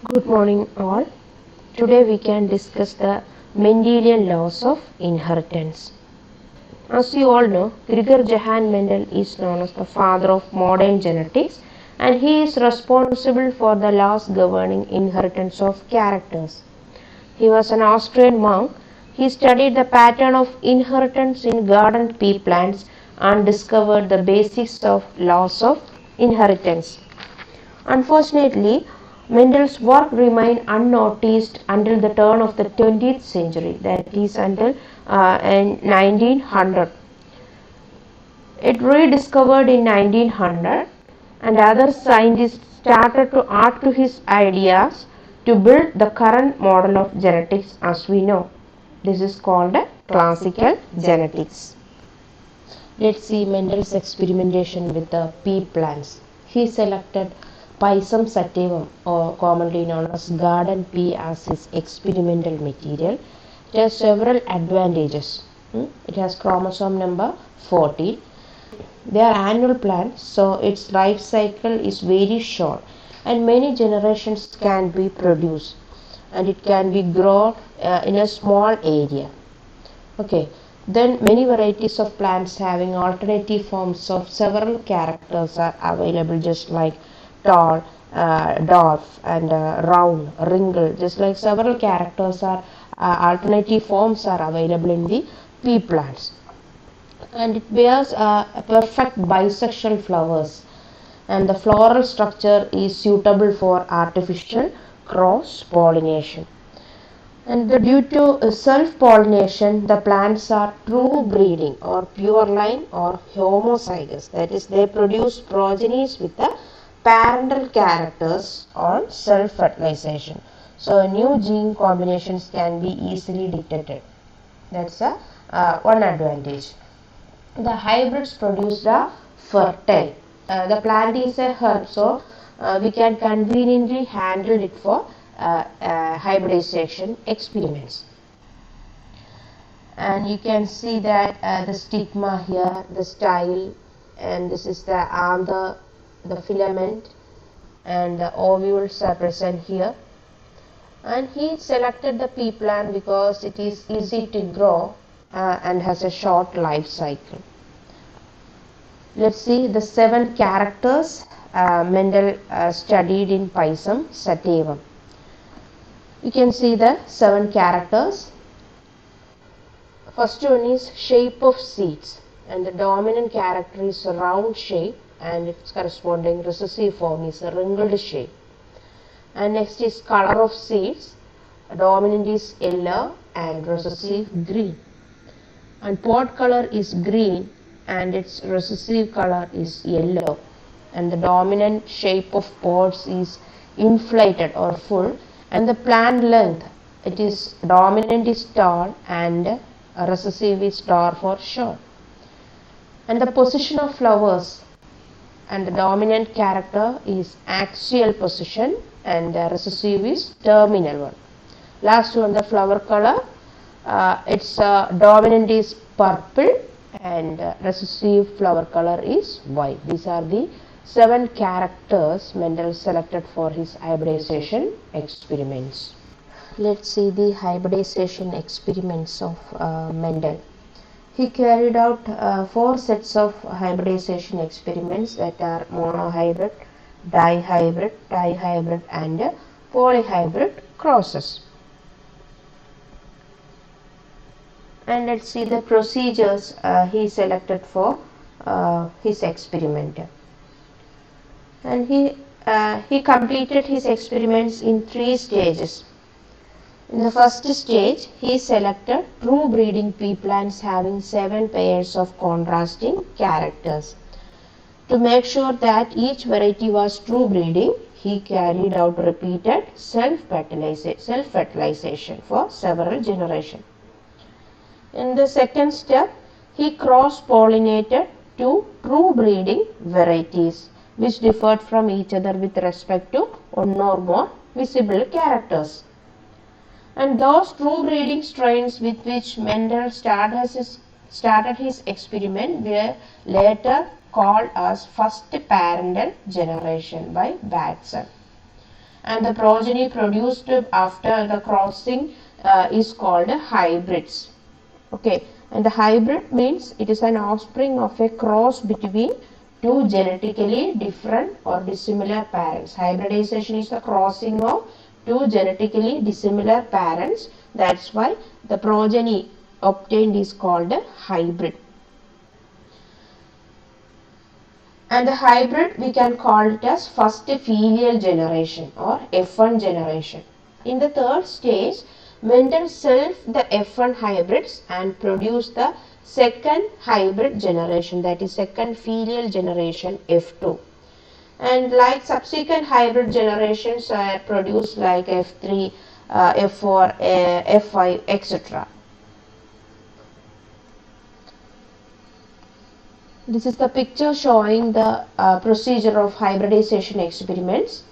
Good morning all. Today we can discuss the Mendelian laws of inheritance. As you all know, Gregor Johann Mendel is known as the father of modern genetics, and he is responsible for the laws governing inheritance of characters. He was an Austrian monk. He studied the pattern of inheritance in garden pea plants and discovered the basics of laws of inheritance. Unfortunately, Mendel's work remained unnoticed until the turn of the 20th century, that is until 1900. It rediscovered in 1900, and other scientists started to add to his ideas to build the current model of genetics as we know. This is called classical genetics. Let's see Mendel's experimentation with the pea plants. He selected Pisum sativum, or commonly known as garden pea, as his experimental material. It has several advantages. It has chromosome number 14. They are annual plants, so its life cycle is very short and many generations can be produced, and it can be grown in a small area. Okay. Then many varieties of plants having alternative forms of several characters are available, just like tall, dwarf, and round, wrinkled. Just like several characters are alternative forms are available in the pea plants, and it bears perfect bisexual flowers, and the floral structure is suitable for artificial cross pollination. And due to self-pollination, the plants are true breeding or pure line or homozygous. That is, they produce progenies with the parental characters on self-fertilization. So, new gene combinations can be easily detected. That's one advantage. The hybrids produce the fertile. The plant is a herb, so we can conveniently handle it for hybridization experiments. And you can see that the stigma here, the style, and this is the anther, the filament, and the ovules are present here. And he selected the pea plant because it is easy to grow and has a short life cycle. Let's see the 7 characters Mendel studied in Pisum sativum. You can see the 7 characters. First one is shape of seeds, and the dominant character is a round shape, and its corresponding recessive form is a wrinkled shape. And next is color of seeds. Dominant is yellow and recessive green. And pod color is green and its recessive color is yellow. And the dominant shape of pods is inflated or full. And the plant length, it is dominant is tall and recessive is dwarf or short. And the position of flowers, and the dominant character is axial position and the recessive is terminal one. Last one, the flower color, its dominant is purple and recessive flower color is white. These are the 7 characters Mendel selected for his hybridization experiments. Let's see the hybridization experiments of Mendel. He carried out 4 sets of hybridization experiments, that are monohybrid, dihybrid, and polyhybrid crosses. And let's see the procedures he selected for his experiment. And he completed his experiments in 3 stages. In the first stage, he selected true breeding pea plants having 7 pairs of contrasting characters. To make sure that each variety was true breeding, he carried out repeated self-fertilization for several generations. In the second step, he cross-pollinated 2 true breeding varieties which differed from each other with respect to one or more visible characters. And those true breeding strains with which Mendel started his experiment were later called as first parental generation by Batson. and the progeny produced after the crossing is called hybrids. Okay, and the hybrid means it is an offspring of a cross between two genetically different or dissimilar parents. Hybridization is the crossing of two genetically dissimilar parents. That's why the progeny obtained is called a hybrid. And the hybrid we can call it as first filial generation or F1 generation. In the third stage, Mendel self the F1 hybrids and produced the second hybrid generation, that is second filial generation F2. And like subsequent hybrid generations are produced like F3, F4, F5, etc. This is the picture showing the procedure of hybridization experiments.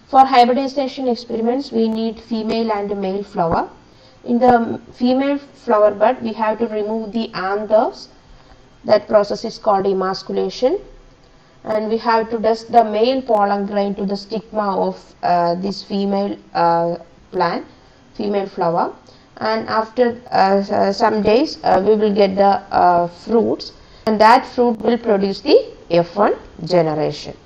For hybridization experiments, we need female and male flower. In the female flower bud, we have to remove the anthers. That process is called emasculation. And we have to dust the male pollen grain to the stigma of this female plant, female flower. And after some days, we will get the fruits. And that fruit will produce the F1 generation.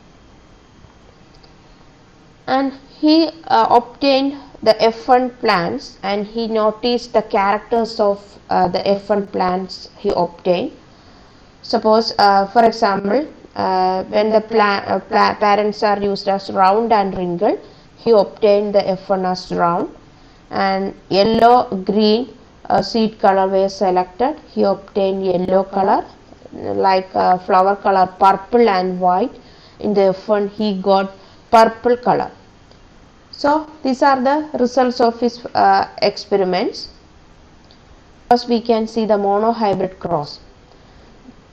And he obtained the F1 plants and he noticed the characters of the F1 plants he obtained. Suppose, for example, when the parents are used as round and wrinkled, he obtained the F1 as round, and yellow, green seed color were selected. He obtained yellow color, like flower color purple and white. In the F1 he got purple color. So these are the results of his experiments. First we can see the monohybrid cross.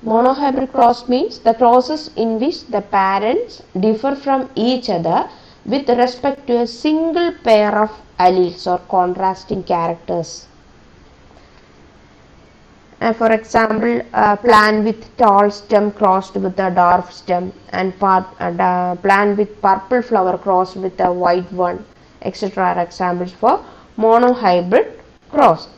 Monohybrid cross means the crosses in which the parents differ from each other with respect to a single pair of alleles or contrasting characters. For example, plant with tall stem crossed with a dwarf stem, and plant with purple flower crossed with a white one, etc. are examples for monohybrid cross.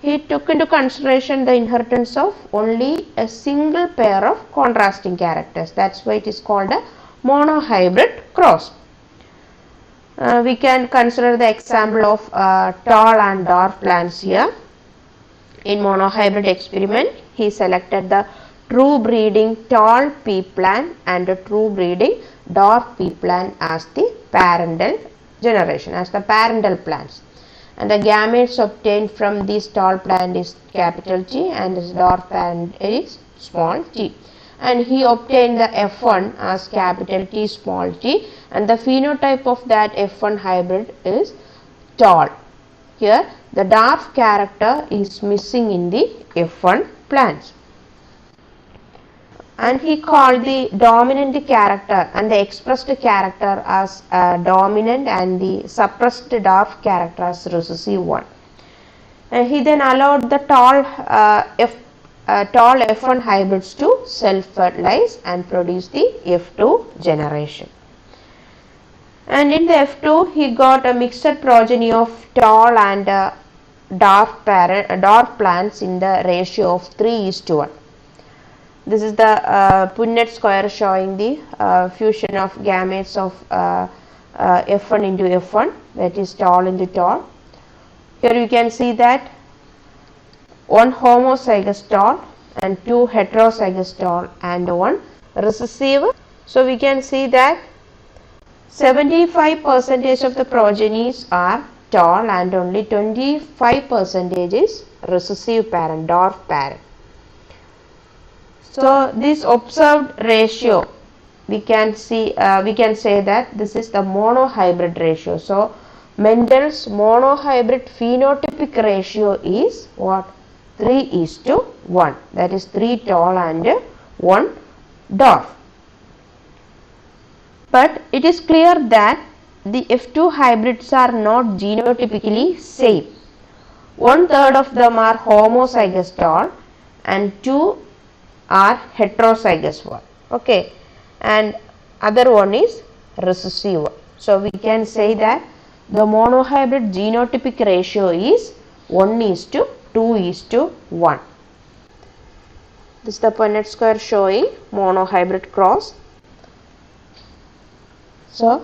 He took into consideration the inheritance of only a single pair of contrasting characters. That's why it is called a monohybrid cross. We can consider the example of tall and dwarf plants here. In monohybrid experiment, he selected the true breeding tall pea plant and the true breeding dwarf pea plant as the parental generation, as the parental plants. And the gametes obtained from this tall plant is capital T and this dwarf plant is small t. And he obtained the F1 as capital T small t, and the phenotype of that F1 hybrid is tall. Here the dwarf character is missing in the F1 plants. And he called the dominant character and the expressed character as dominant and the suppressed dwarf character as recessive one. And he then allowed the tall F1 hybrids to self-fertilize and produce the F2 generation. And in the F2 he got a mixed progeny of tall and dwarf plants in the ratio of 3:1. This is the Punnett square showing the fusion of gametes of F1 into F1, that is tall into tall. Here you can see that one homozygous tall and two heterozygous tall and one recessive. So we can see that 75% of the progenies are tall and only 25% is recessive parent, dwarf parent. So this observed ratio, we can say that this is the monohybrid ratio. So Mendel's monohybrid phenotypic ratio is what? 3:1. That is 3 tall and 1 dwarf. But it is clear that the F2 hybrids are not genotypically same. 1/3 of them are homozygous tall and 2 are heterozygous one. Okay, and other one is recessive one. So we can say that the monohybrid genotypic ratio is 1:2:1. This is the Punnett square showing monohybrid cross. So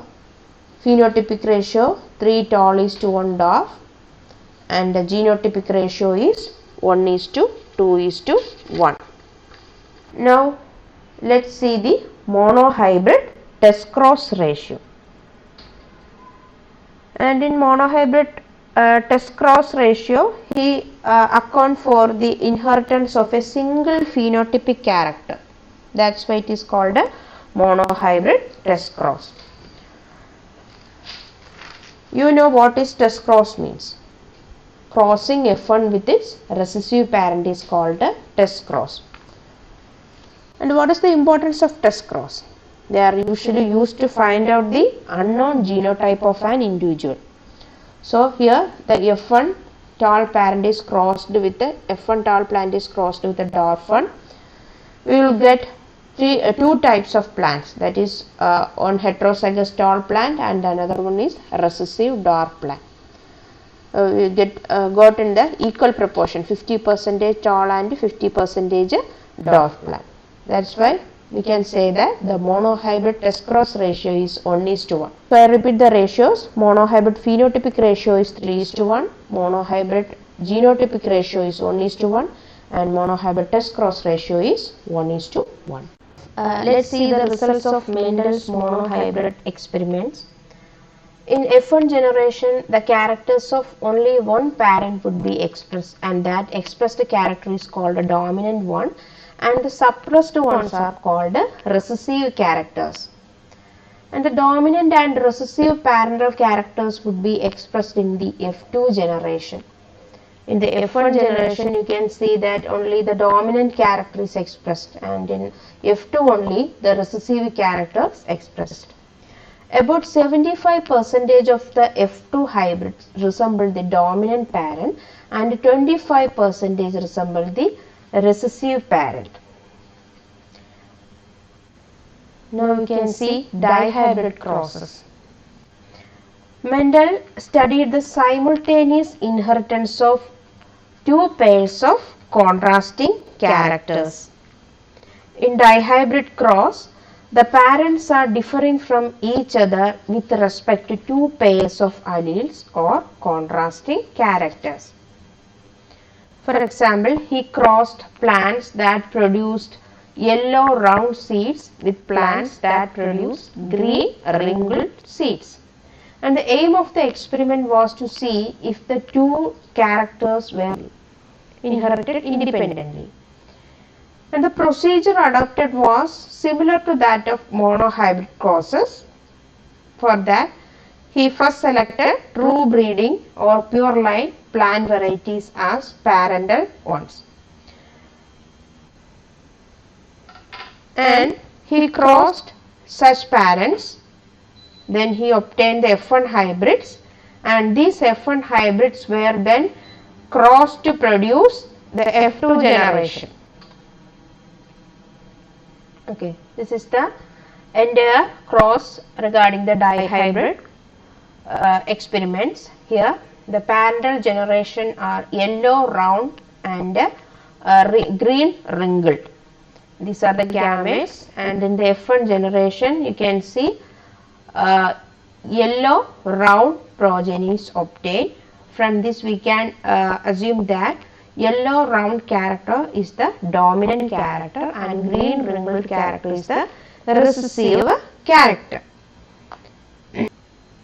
phenotypic ratio 3 tall is to 1 dwarf, and the genotypic ratio is 1:2:1. Now let's see the monohybrid test cross ratio. And in monohybrid test cross ratio, he account for the inheritance of a single phenotypic character. That's why it is called a monohybrid test cross. You know what is test cross means. Crossing F1 with its recessive parent is called a test cross. And what is the importance of test cross? They are usually used to find out the unknown genotype of an individual. So here the F1 tall parent is crossed with the F1 tall plant is crossed with the dwarf one. We will get two types of plants, that is one heterozygous tall plant and another one is recessive dwarf plant. We got in the equal proportion, 50% tall and 50% dwarf plant. That's why we can say that the monohybrid test cross ratio is 1:1. So I repeat the ratios. Monohybrid phenotypic ratio is 3:1, monohybrid genotypic ratio is 1:1, and monohybrid test cross ratio is 1:1. Let's see the results of Mendel's monohybrid experiments. In F1 generation, the characters of only one parent would be expressed, and that expressed character is called a dominant one, and the suppressed ones are called recessive characters. And the dominant and recessive parental characters would be expressed in the F2 generation. In the F1 generation, you can see that only the dominant character is expressed, and in F2 only the recessive character is expressed. About 75% of the F2 hybrids resemble the dominant parent and 25% resemble the recessive parent. Now we can see dihybrid crosses. Mendel studied the simultaneous inheritance of two pairs of contrasting characters. In dihybrid cross, the parents are differing from each other with respect to two pairs of alleles or contrasting characters. For example, he crossed plants that produced yellow round seeds with plants that produced green ringled seeds. And the aim of the experiment was to see if the two characters were inherited independently. And the procedure adopted was similar to that of monohybrid crosses. For that, he first selected true breeding or pure line plant varieties as parental ones. And he crossed such parents. Then he obtained the F1 hybrids, and these F1 hybrids were then crossed to produce the F2 generation. Okay, this is the entire cross regarding the dihybrid experiments. Here the parental generation are yellow round and green ringled. These are the gametes, and in the F1 generation you can see yellow round progeny is obtained. From this we can assume that yellow round character is the dominant character and green ringled character is the recessive character.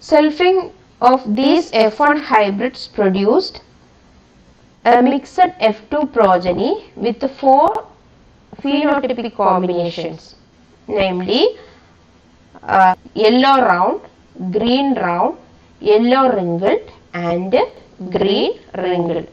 Selfing of these F1 hybrids produced a mixed F2 progeny with 4 phenotypic combinations, namely yellow round, green round, yellow ringled and green ringled.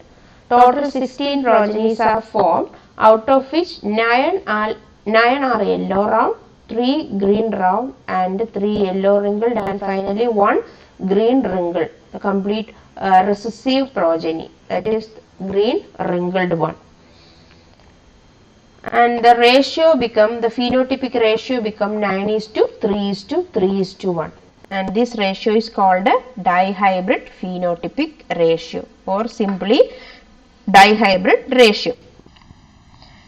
Total 16 progenies are formed, out of which 9 are yellow round, 3 green round and 3 yellow ringled, and finally 1 green ringled, the complete recessive progeny, that is green ringled one. And the ratio become, the phenotypic ratio become 9:3:3:1. and this ratio is called a dihybrid phenotypic ratio, or simply dihybrid ratio.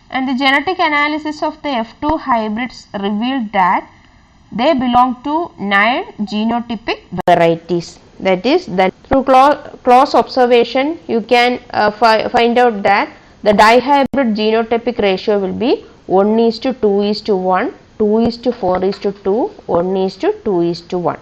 And the genetic analysis of the F2 hybrids revealed that they belong to 9 genotypic varieties. That is, that through close observation you can find out that the dihybrid genotypic ratio will be 1:2:1, 2:4:2, 1:2:1.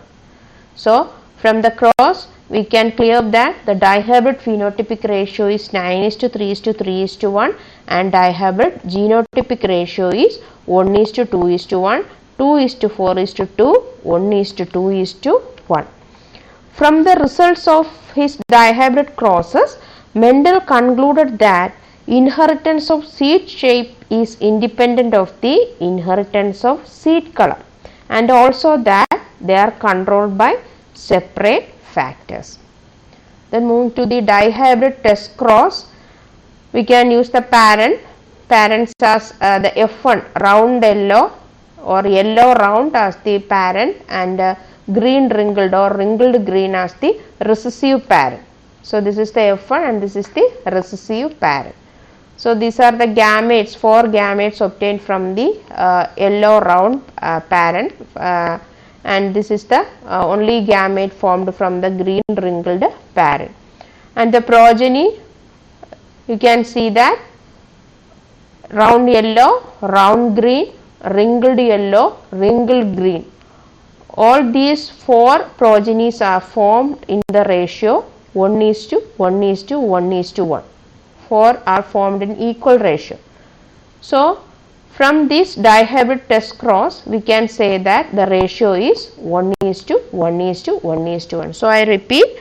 So, from the cross we can clear that the dihybrid phenotypic ratio is 9:3:3:1 and dihybrid genotypic ratio is 1:2:1, 2:4:2, 1:2:1. From the results of his dihybrid crosses, Mendel concluded that inheritance of seed shape is independent of the inheritance of seed color, and also that they are controlled by separate factors. Then moving to the dihybrid test cross, we can use the parents as the F1 round yellow or yellow round as the parent, and green wrinkled or wrinkled green as the recessive parent. So this is the F1 and this is the recessive parent. So these are the gametes, 4 gametes obtained from the yellow round parent, and this is the only gamete formed from the green wrinkled parent. And the progeny, you can see that round yellow, round green, wrinkled yellow, wrinkled green. All these 4 progenies are formed in the ratio 1:1:1:1. 4 are formed in equal ratio. So, from this dihybrid test cross, we can say that the ratio is 1:1:1:1. So, I repeat,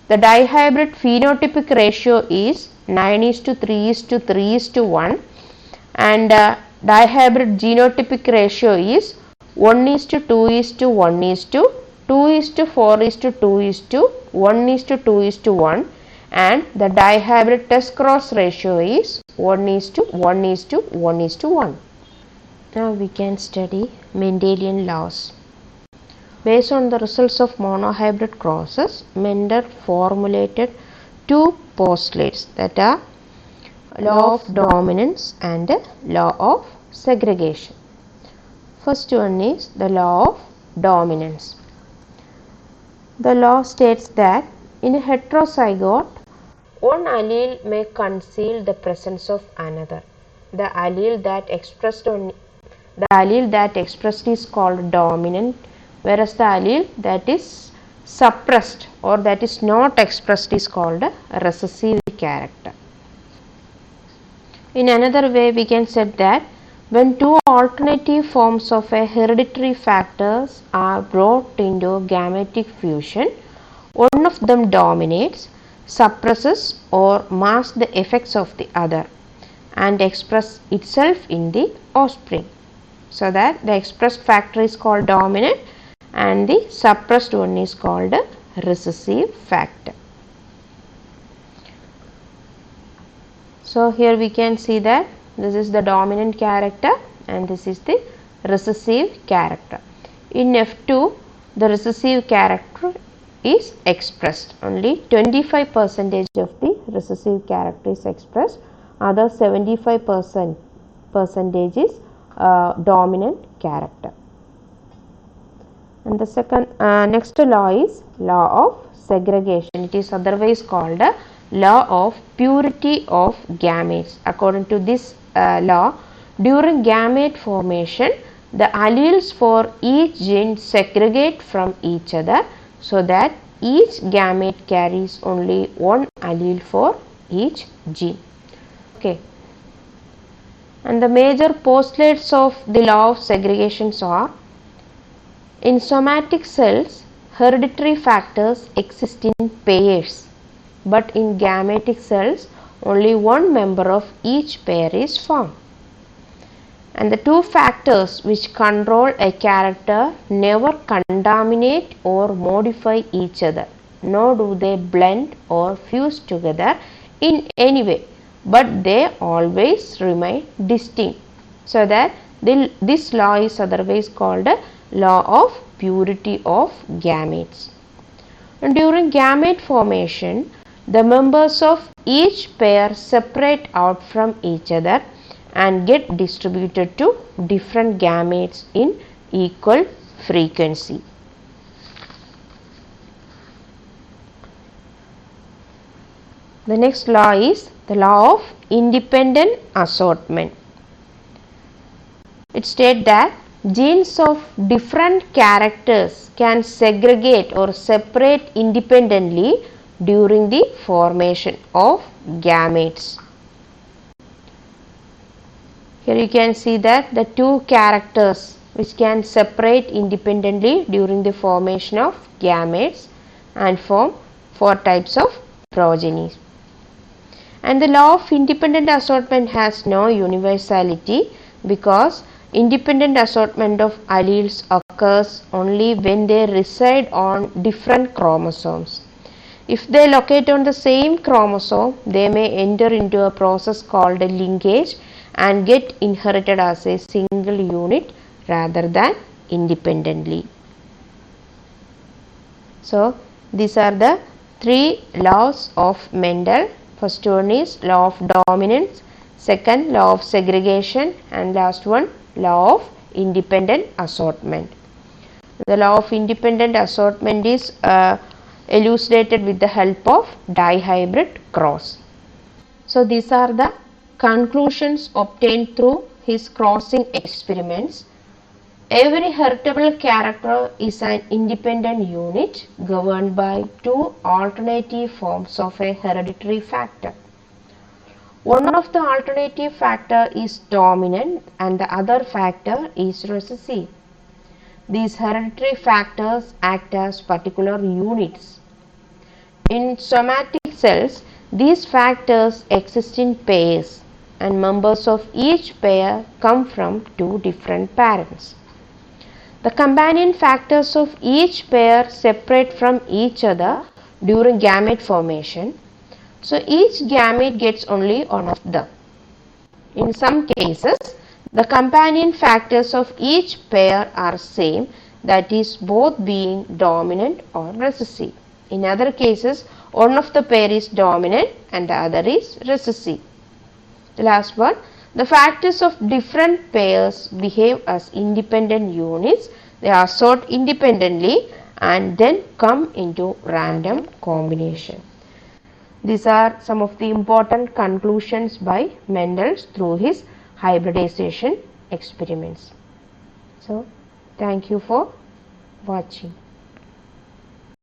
the dihybrid phenotypic ratio is 9:3:3:1 and dihybrid genotypic ratio is 1:2:1:2, 2:4:2:1, 1:2:1, and the dihybrid test cross ratio is 1:1:1:1. Now we can study Mendelian laws. Based on the results of monohybrid crosses, Mendel formulated 2 postulates, that are law of dominance and law of segregation. First one is the law of dominance. The law states that in a heterozygote, one allele may conceal the presence of another. The allele that expressed is called dominant, whereas the allele that is suppressed or that is not expressed is called a recessive character. In another way, we can say that when 2 alternative forms of a hereditary factors are brought into gametic fusion, one of them dominates, suppresses or masks the effects of the other and express itself in the offspring. So that the expressed factor is called dominant and the suppressed one is called a recessive factor. So here we can see that this is the dominant character and this is the recessive character. In F2, the recessive character is expressed. Only 25% of the recessive character is expressed. Other 75% is dominant character. And the next law is law of segregation. It is otherwise called a law of purity of gametes. According to this law, during gamete formation, the alleles for each gene segregate from each other, so that each gamete carries only one allele for each gene. Okay. And the major postulates of the law of segregations are: in somatic cells, hereditary factors exist in pairs, but in gametic cells, only one member of each pair is formed. And the 2 factors which control a character never contaminate or modify each other, nor do they blend or fuse together in any way, but they always remain distinct. So that this law is otherwise called a law of purity of gametes. And during gamete formation, the members of each pair separate out from each other and get distributed to different gametes in equal frequency. The next law is the law of independent assortment. It states that genes of different characters can segregate or separate independently during the formation of gametes. Here you can see that the two characters which can separate independently during the formation of gametes and form four types of progeny. And the law of independent assortment has no universality because independent assortment of alleles occurs only when they reside on different chromosomes. If they locate on the same chromosome, they may enter into a process called a linkage and get inherited as a single unit rather than independently. So, these are the three laws of Mendel. First one is law of dominance, second law of segregation, and last one law of independent assortment. The law of independent assortment is elucidated with the help of dihybrid cross. So these are the conclusions obtained through his crossing experiments. Every heritable character is an independent unit governed by two alternative forms of a hereditary factor. One of the alternative factor is dominant and the other factor is recessive. These hereditary factors act as particular units. In somatic cells, these factors exist in pairs and members of each pair come from two different parents. The companion factors of each pair separate from each other during gamete formation, so each gamete gets only one of them. In some cases, the companion factors of each pair are same, that is both being dominant or recessive. In other cases, one of the pair is dominant and the other is recessive. The last one, the factors of different pairs behave as independent units. They are sorted independently and then come into random combination. These are some of the important conclusions by Mendel through his hybridization experiments. So, thank you for watching.